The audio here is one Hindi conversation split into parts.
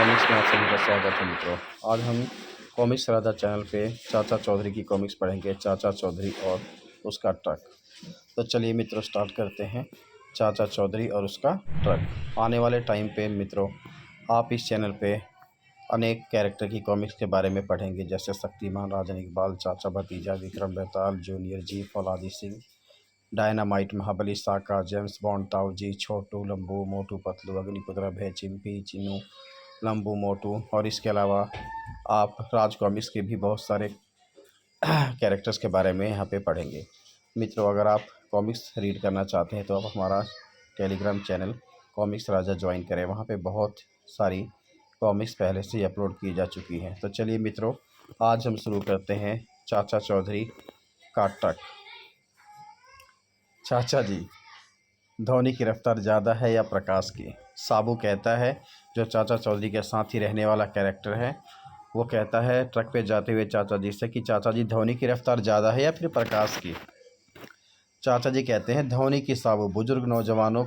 कॉमिक्स में आप सभी का स्वागत है मित्रों। आज हम कॉमिक्स राजा चैनल पे चाचा चौधरी की कॉमिक्स पढ़ेंगे, चाचा चौधरी और उसका ट्रक। तो चलिए मित्रों स्टार्ट करते हैं। चाचा चौधरी और उसका ट्रक। आने वाले टाइम पे मित्रों आप इस चैनल पे अनेक कैरेक्टर की कॉमिक्स के बारे में पढ़ेंगे, जैसे शक्तिमान, राजन इकबाल, चाचा भतीजा, विक्रम बेताल, जूनियर जी, फौलादी सिंह, डायनामाइट, महाबली, साका, जेम्स बॉन्ड, ताऊ जी, छोटू, लंबू, मोटू पतलू, अग्निपुत्र, भय, चिंपी, चिन्नू, लंबू, मोटू। और इसके अलावा आप राज कॉमिक्स के भी बहुत सारे कैरेक्टर्स के बारे में यहाँ पे पढ़ेंगे। मित्रों अगर आप कॉमिक्स रीड करना चाहते हैं तो आप हमारा टेलीग्राम चैनल कॉमिक्स राजा ज्वाइन करें। वहाँ पे बहुत सारी कॉमिक्स पहले से ही अपलोड की जा चुकी हैं। तो चलिए मित्रों आज हम शुरू करते हैं चाचा चौधरी का ट्रक। चाचा जी, धोनी की रफ्तार ज़्यादा है या प्रकाश की? साबू कहता है, जो चाचा चौधरी के साथ ही रहने वाला कैरेक्टर है, वो कहता है ट्रक पे जाते हुए चाचा जी से कि चाचा जी धोनी की रफ्तार ज़्यादा है या फिर प्रकाश की? चाचा जी कहते हैं धोनी की। साबू, बुजुर्ग नौजवानों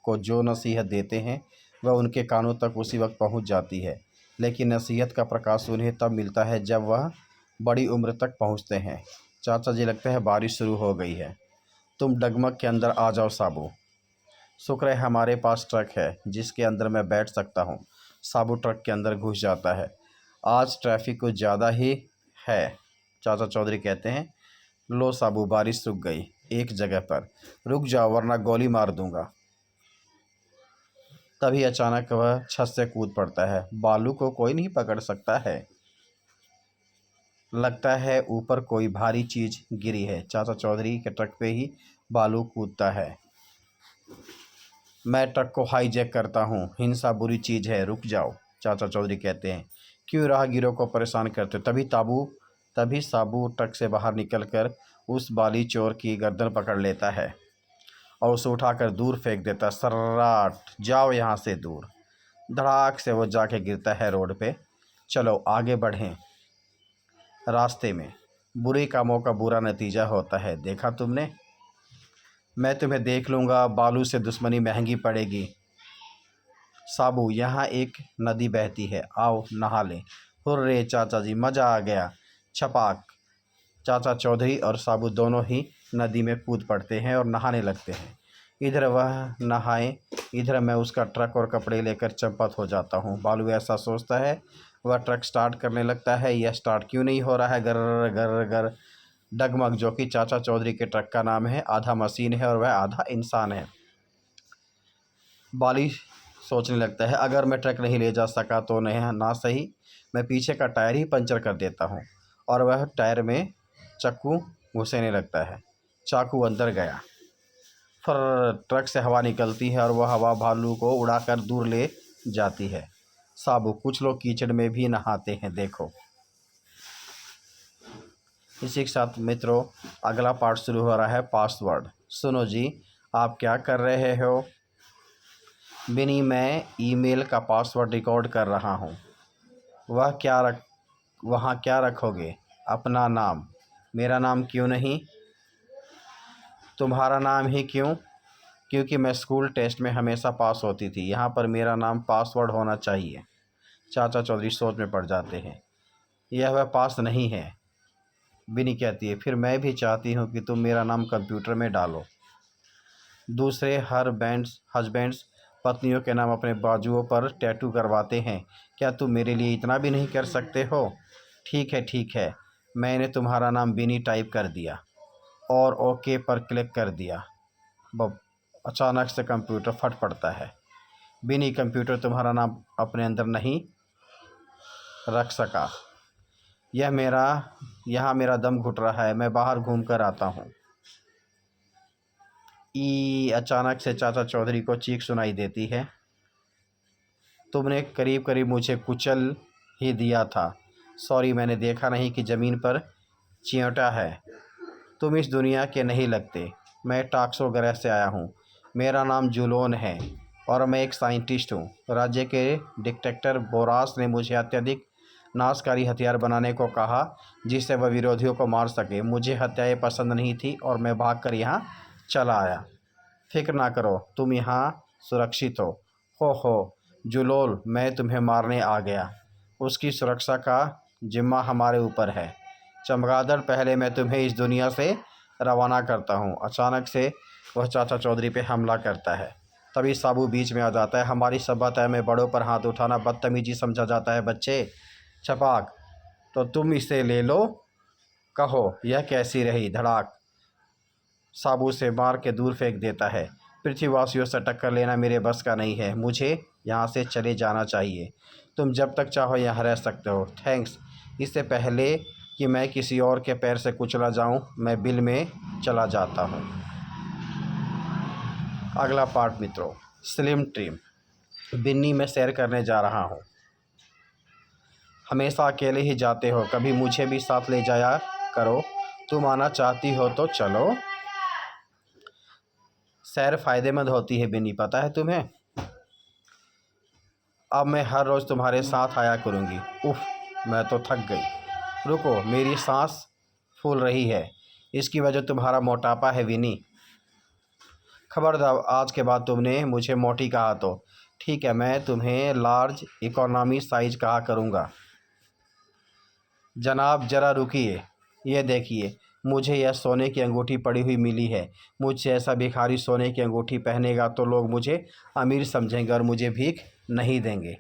को जो नसीहत देते हैं वह उनके कानों तक उसी वक्त पहुंच जाती है, लेकिन नसीहत का प्रकाश उन्हें तब मिलता है जब वह बड़ी उम्र तक पहुंचते हैं। चाचा जी, लगता है बारिश शुरू हो गई है, तुम डगमग के अंदर आ जाओ साबू। शुक्र है हमारे पास ट्रक है जिसके अंदर मैं बैठ सकता हूँ। साबू ट्रक के अंदर घुस जाता है। आज ट्रैफिक कुछ ज़्यादा ही है। चाचा चौधरी कहते हैं, लो साबू, बारिश रुक गई। एक जगह पर रुक जाओ वरना गोली मार दूंगा। तभी अचानक वह छत से कूद पड़ता है। बालू को कोई नहीं पकड़ सकता है, लगता है ऊपर कोई भारी चीज़ गिरी है। चाचा चौधरी के ट्रक पे ही बालू कूदता है। मैं ट्रक को हाईजैक करता हूँ, हिंसा बुरी चीज़ है, रुक जाओ। चाचा चौधरी कहते हैं, क्यों राहगीरों को परेशान करते? तभी साबू ट्रक से बाहर निकलकर उस बाली चोर की गर्दन पकड़ लेता है और उसे उठाकर दूर फेंक देता। सर्राट, जाओ यहाँ से दूर। धड़ाक से वो जाके गिरता है रोड पे। चलो आगे बढ़ें। रास्ते में बुरे कामों का बुरा नतीजा होता है, देखा तुमने? मैं तुम्हें देख लूँगा, बालू से दुश्मनी महंगी पड़ेगी। साबू, यहाँ एक नदी बहती है, आओ नहा लें। हुर्रे चाचा जी, मज़ा आ गया। छपाक। चाचा चौधरी और साबू दोनों ही नदी में कूद पड़ते हैं और नहाने लगते हैं। इधर वह नहाए, इधर मैं उसका ट्रक और कपड़े लेकर चंपत हो जाता हूँ। बालू ऐसा सोचता है। वह ट्रक स्टार्ट करने लगता है। यह स्टार्ट क्यों नहीं हो रहा है? गर गर गर। डगमग, जो कि चाचा चौधरी के ट्रक का नाम है, आधा मशीन है और वह आधा इंसान है। बाली सोचने लगता है, अगर मैं ट्रक नहीं ले जा सका तो नहीं ना सही, मैं पीछे का टायर ही पंचर कर देता हूँ। और वह टायर में चाकू घुसेने लगता है। चाकू अंदर गया। फिर ट्रक से हवा निकलती है और वह हवा भालू को उड़ाकर दूर ले जाती है। साबू, कुछ लोग कीचड़ में भी नहाते हैं, देखो। इसी के साथ मित्रों अगला पार्ट शुरू हो रहा है, पासवर्ड। सुनो जी, आप क्या कर रहे हो? बिनी, मैं ईमेल का पासवर्ड रिकॉर्ड कर रहा हूँ। वहाँ क्या रखोगे? अपना नाम। मेरा नाम क्यों नहीं? तुम्हारा नाम ही क्यों? क्योंकि मैं स्कूल टेस्ट में हमेशा पास होती थी। यहाँ पर मेरा नाम पासवर्ड होना चाहिए। चाचा चौधरी सोच में पड़ जाते हैं। यह वह पास नहीं है। बिनी कहती है, फिर मैं भी चाहती हूँ कि तुम मेरा नाम कंप्यूटर में डालो। दूसरे हस्बैंड्स पत्नियों के नाम अपने बाजुओं पर टैटू करवाते हैं, क्या तुम मेरे लिए इतना भी नहीं कर सकते हो? ठीक है, मैंने तुम्हारा नाम बिनी टाइप कर दिया और ओके पर क्लिक कर दिया। अचानक से कंप्यूटर फट पड़ता है। बिनी, कंप्यूटर तुम्हारा नाम अपने अंदर नहीं रख सका। यहाँ मेरा दम घुट रहा है, मैं बाहर घूम कर आता हूँ। अचानक से चाचा चौधरी को चीख सुनाई देती है, तुमने करीब करीब मुझे कुचल ही दिया था। सॉरी, मैंने देखा नहीं कि ज़मीन पर चिंटा है। तुम इस दुनिया के नहीं लगते। मैं टाक्सो ग्रह से आया हूँ। मेरा नाम जूलोन है और मैं एक साइंटिस्ट हूँ। राज्य के डिक्टेटर बोरास ने मुझे अत्यधिक नाशकारी हथियार बनाने को कहा जिससे वह विरोधियों को मार सके। मुझे हत्याएं पसंद नहीं थी और मैं भागकर यहाँ चला आया। फिक्र ना करो, तुम यहाँ सुरक्षित हो। जुलोल मैं तुम्हें मारने आ गया। उसकी सुरक्षा का जिम्मा हमारे ऊपर है। चमगादड़, पहले मैं तुम्हें इस दुनिया से रवाना करता हूँ। अचानक से वह चाचा चौधरी पे हमला करता है। तभी साबू बीच में आ जाता है। हमारी सभ्यता में बड़ों पर हाथ उठाना बदतमीजी समझा जाता है। बच्चे, छपाक, तो तुम इसे ले लो। कहो यह कैसी रही? धड़ाक, साबू से मार के दूर फेंक देता है। पृथ्वीवासियों से टक्कर लेना मेरे बस का नहीं है। मुझे यहाँ से चले जाना चाहिए। तुम जब तक चाहो यहाँ रह सकते हो। थैंक्स। इससे पहले कि मैं किसी और के पैर से कुचला जाऊँ, मैं बिल में चला जाता हूँ। अगला पार्ट मित्रों, स्लिम ट्रिम। बिन्नी में सैर करने जा रहा हूँ। हमेशा अकेले ही जाते हो, कभी मुझे भी साथ ले जाया करो। तुम आना चाहती हो तो चलो। सैर फ़ायदेमंद होती है बिन्नी, पता है तुम्हें? अब मैं हर रोज़ तुम्हारे साथ आया करूँगी। उफ़, मैं तो थक गई। रुको, मेरी सांस फूल रही है। इसकी वजह तुम्हारा मोटापा है विनी। खबरदार, आज के बाद तुमने मुझे मोटी कहा तो ठीक है, मैं तुम्हें लार्ज इकोनॉमी साइज कहा करूँगा। जनाब ज़रा रुकिए, ये देखिए, मुझे यह सोने की अंगूठी पड़ी हुई मिली है। मुझसे ऐसा भिखारी सोने की अंगूठी पहनेगा तो लोग मुझे अमीर समझेंगे और मुझे भीख नहीं देंगे।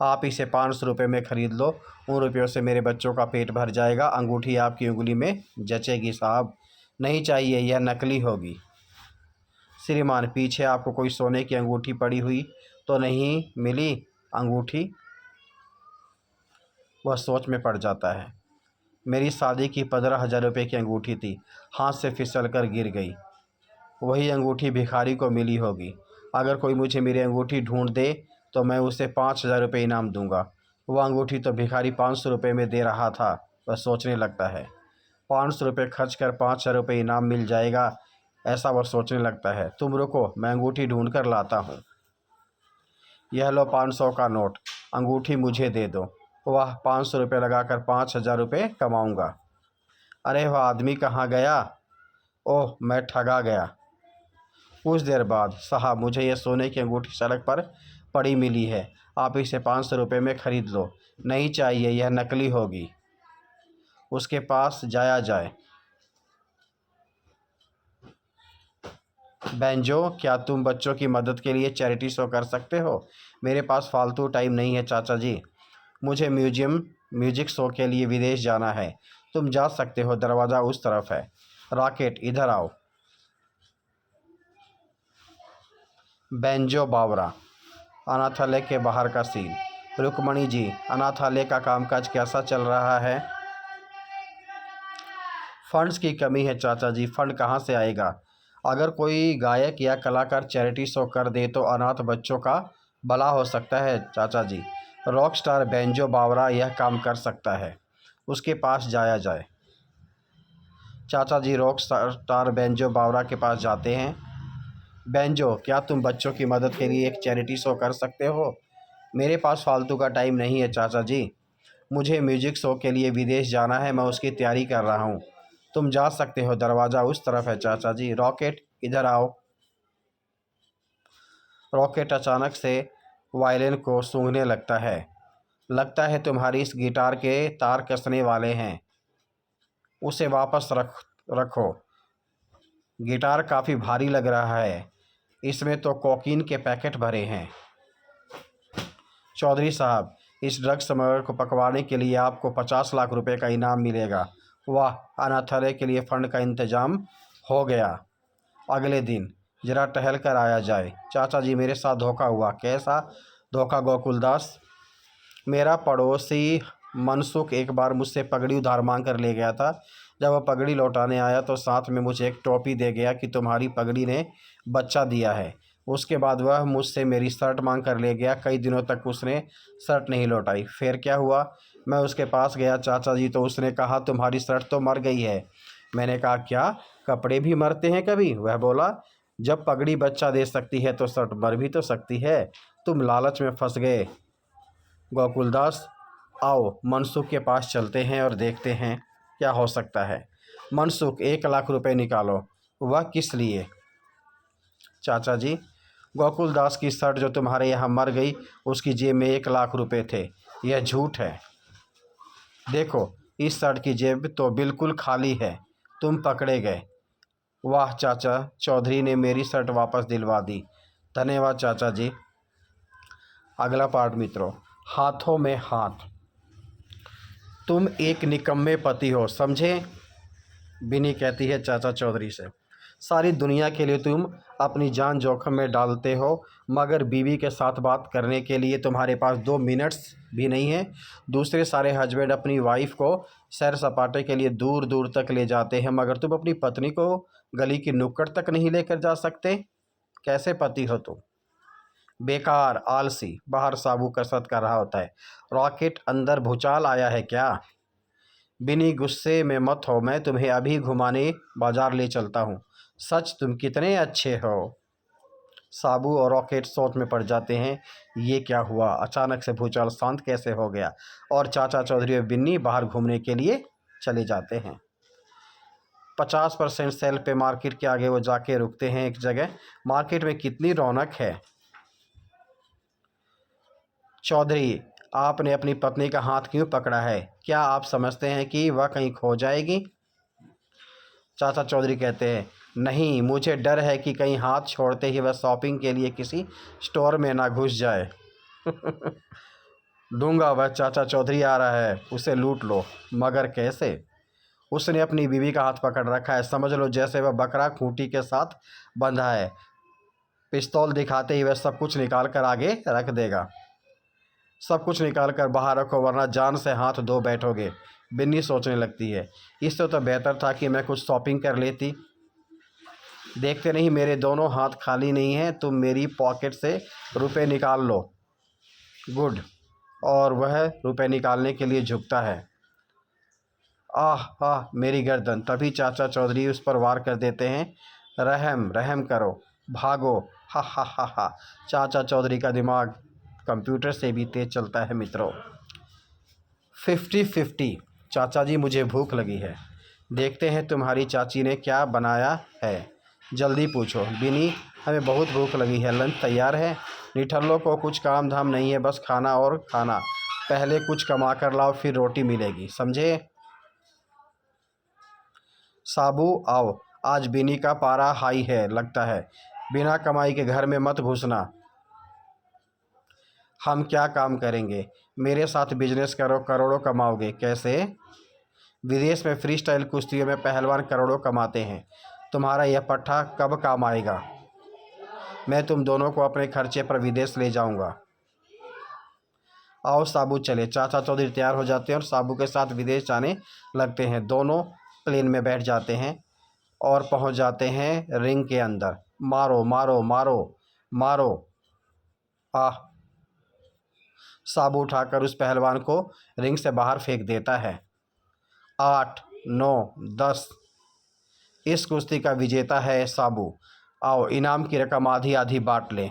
आप इसे 500 रुपये में ख़रीद लो। उन रुपयों से मेरे बच्चों का पेट भर जाएगा। अंगूठी आपकी उंगली में जचेगी साहब। नहीं चाहिए, यह नकली होगी। श्रीमान, पीछे आपको कोई सोने की अंगूठी पड़ी हुई तो नहीं मिली? अंगूठी? वह सोच में पड़ जाता है। मेरी शादी की 15,000 रुपये की अंगूठी थी, हाथ से फिसल कर गिर गई। वही अंगूठी भिखारी को मिली होगी। अगर कोई मुझे मेरी अंगूठी ढूंढ दे तो मैं उसे 5,000 रुपये इनाम दूंगा। वह अंगूठी तो भिखारी 500 रुपये में दे रहा था। वह सोचने लगता है, 500 रुपये खर्च कर 5,000 रुपये इनाम मिल जाएगा, ऐसा वह सोचने लगता है। तुम रुको, मैं अंगूठी ढूंढ कर लाता हूँ। यह लो 500 का नोट, अंगूठी मुझे दे दो। वह 500 रुपये लगाकर 5,000 रुपये कमाऊँगा। अरे वह आदमी कहाँ गया? ओह, मैं ठगा गया। कुछ देर बाद, साहब मुझे यह सोने की अंगूठी सड़क पर पड़ी मिली है, आप इसे 500 रुपये में ख़रीद लो। नहीं चाहिए, यह नकली होगी। उसके पास जाया जाए। बेंजो, क्या तुम बच्चों की मदद के लिए चैरिटी शो कर सकते हो? मेरे पास फालतू टाइम नहीं है चाचा जी। मुझे म्यूजिक शो के लिए विदेश जाना है। तुम जा सकते हो, दरवाज़ा उस तरफ है। रॉकेट, इधर आओ। बेंजो बावरा, अनाथालय के बाहर का सीन। रुक्मणी जी, अनाथालय का कामकाज कैसा चल रहा है? फंड्स की कमी है चाचा जी। फंड कहाँ से आएगा? अगर कोई गायक या कलाकार चैरिटी शो कर दे तो अनाथ बच्चों का भला हो सकता है चाचा जी। रॉक स्टार बेंजो बावरा यह काम कर सकता है, उसके पास जाया जाए। चाचा जी रॉक स्टार बेंजो बावरा के पास जाते हैं। बेंजो, क्या तुम बच्चों की मदद के लिए एक चैरिटी शो कर सकते हो? मेरे पास फालतू का टाइम नहीं है चाचा जी। मुझे म्यूजिक शो के लिए विदेश जाना है, मैं उसकी तैयारी कर रहा हूँ। तुम जा सकते हो, दरवाज़ा उस तरफ है चाचा जी। रॉकेट, इधर आओ। रॉकेट अचानक से वायलिन को सूंघने लगता है तुम्हारी इस गिटार के तार कसने वाले हैं। उसे वापस रखो। गिटार काफ़ी भारी लग रहा है, इसमें तो कोकीन के पैकेट भरे हैं। चौधरी साहब, इस ड्रग स्मगलर को पकड़वाने के लिए आपको 50 लाख रुपए का इनाम मिलेगा। वाह, अनाथालय के लिए फ़ंड का इंतज़ाम हो गया। अगले दिन, ज़रा टहल कर आया जाए। चाचा जी, मेरे साथ धोखा हुआ। कैसा धोखा गोकुलदास? मेरा पड़ोसी मनसुख एक बार मुझसे पगड़ी उधार मांग कर ले गया था। जब वह पगड़ी लौटाने आया तो साथ में मुझे एक टोपी दे गया कि तुम्हारी पगड़ी ने बच्चा दिया है। उसके बाद वह मुझसे मेरी शर्ट मांग कर ले गया। कई दिनों तक उसने शर्ट नहीं लौटाई। फिर क्या हुआ? मैं उसके पास गया चाचा जी, तो उसने कहा तुम्हारी शर्ट तो मर गई है। मैंने कहा क्या, कपड़े भी मरते हैं कभी? वह बोला, जब पगड़ी बच्चा दे सकती है तो शर्ट मर भी तो सकती है। तुम लालच में फंस गए गोकुलदास। आओ मनसुख के पास चलते हैं और देखते हैं क्या हो सकता है। मनसुख, 1 लाख रुपए निकालो। वह किस लिए? चाचा जी, गोकुलदास की शर्ट जो तुम्हारे यहाँ मर गई उसकी जेब में 1 लाख रुपए थे। यह झूठ है। देखो, इस शर्ट की जेब तो बिल्कुल खाली है। तुम पकड़े गए। वाह चाचा, चौधरी ने मेरी शर्ट वापस दिलवा दी। धन्यवाद चाचा जी। अगला पार्ट मित्रों, हाथों में हाथ। तुम एक निकम्मे पति हो, समझे? बिनी कहती है चाचा चौधरी से। सारी दुनिया के लिए तुम अपनी जान जोखिम में डालते हो, मगर बीवी के साथ बात करने के लिए तुम्हारे पास 2 मिनट्स भी नहीं है। दूसरे सारे हस्बैंड अपनी वाइफ को सैर सपाटे के लिए दूर दूर तक ले जाते हैं, मगर तुम अपनी पत्नी को गली की नुक्कड़ तक नहीं लेकर जा सकते। कैसे पति हो तुम? बेकार, आलसी। बाहर साबू कसरत कर रहा होता है। रॉकेट, अंदर भूचाल आया है क्या? बिनी गुस्से में मत हो, मैं तुम्हें अभी घुमाने बाजार ले चलता हूँ। सच तुम कितने अच्छे हो। साबू और रॉकेट सोच में पड़ जाते हैं। ये क्या हुआ? अचानक से भूचाल शांत कैसे हो गया? और चाचा चौधरी और बिन्नी बाहर घूमने के लिए चले जाते हैं। 50% सेल पे मार्केट के आगे वो जाके रुकते हैं एक जगह। मार्केट में कितनी रौनक है। चौधरी, आपने अपनी पत्नी का हाथ क्यों पकड़ा है? क्या आप समझते हैं कि वह कहीं खो जाएगी? चाचा चौधरी कहते हैं, नहीं, मुझे डर है कि कहीं हाथ छोड़ते ही वह शॉपिंग के लिए किसी स्टोर में ना घुस जाए। दूंगा, वह चाचा चौधरी आ रहा है, उसे लूट लो। मगर कैसे? उसने अपनी बीवी का हाथ पकड़ रखा है, समझ लो जैसे वह बकरा खूंटी के साथ बंधा है। पिस्तौल दिखाते ही वह सब कुछ निकाल कर आगे रख देगा। सब कुछ निकाल कर बाहर रखो, वरना जान से हाथ धो बैठोगे। बिन्नी सोचने लगती है, इससे तो बेहतर था कि मैं कुछ शॉपिंग कर लेती। देखते नहीं मेरे दोनों हाथ खाली नहीं हैं, तुम मेरी पॉकेट से रुपए निकाल लो। गुड। और वह रुपए निकालने के लिए झुकता है। आह आह, मेरी गर्दन। तभी चाचा चौधरी उस पर वार कर देते हैं। रहम रहम करो, भागो। हा हा हा हा। चाचा चौधरी का दिमाग कंप्यूटर से भी तेज चलता है मित्रों। 50-50। चाचा जी, मुझे भूख लगी है। देखते हैं तुम्हारी चाची ने क्या बनाया है। जल्दी पूछो। बिनी, हमें बहुत भूख लगी है, लंच तैयार है? निठल्लों को कुछ काम धाम नहीं है, बस खाना और खाना। पहले कुछ कमा कर लाओ, फिर रोटी मिलेगी, समझे? साबू, आओ। आज बिनी का पारा हाई है लगता है। बिना कमाई के घर में मत घुसना। हम क्या काम करेंगे? मेरे साथ बिजनेस करो, करोड़ों कमाओगे। कैसे? विदेश में फ्री स्टाइल कुश्तियों में पहलवान करोड़ों कमाते हैं। तुम्हारा यह पट्टा कब काम आएगा? मैं तुम दोनों को अपने खर्चे पर विदेश ले जाऊंगा। आओ साबू, चले। चाचा चौधरी तैयार हो जाते हैं और साबू के साथ विदेश जाने लगते हैं। दोनों प्लेन में बैठ जाते हैं और पहुंच जाते हैं रिंग के अंदर। मारो मारो मारो मारो। आह। साबू उठाकर उस पहलवान को रिंग से बाहर फेंक देता है। 8, 9, 10। इस कुश्ती का विजेता है साबू। आओ, इनाम की रकम आधी आधी बांट लें।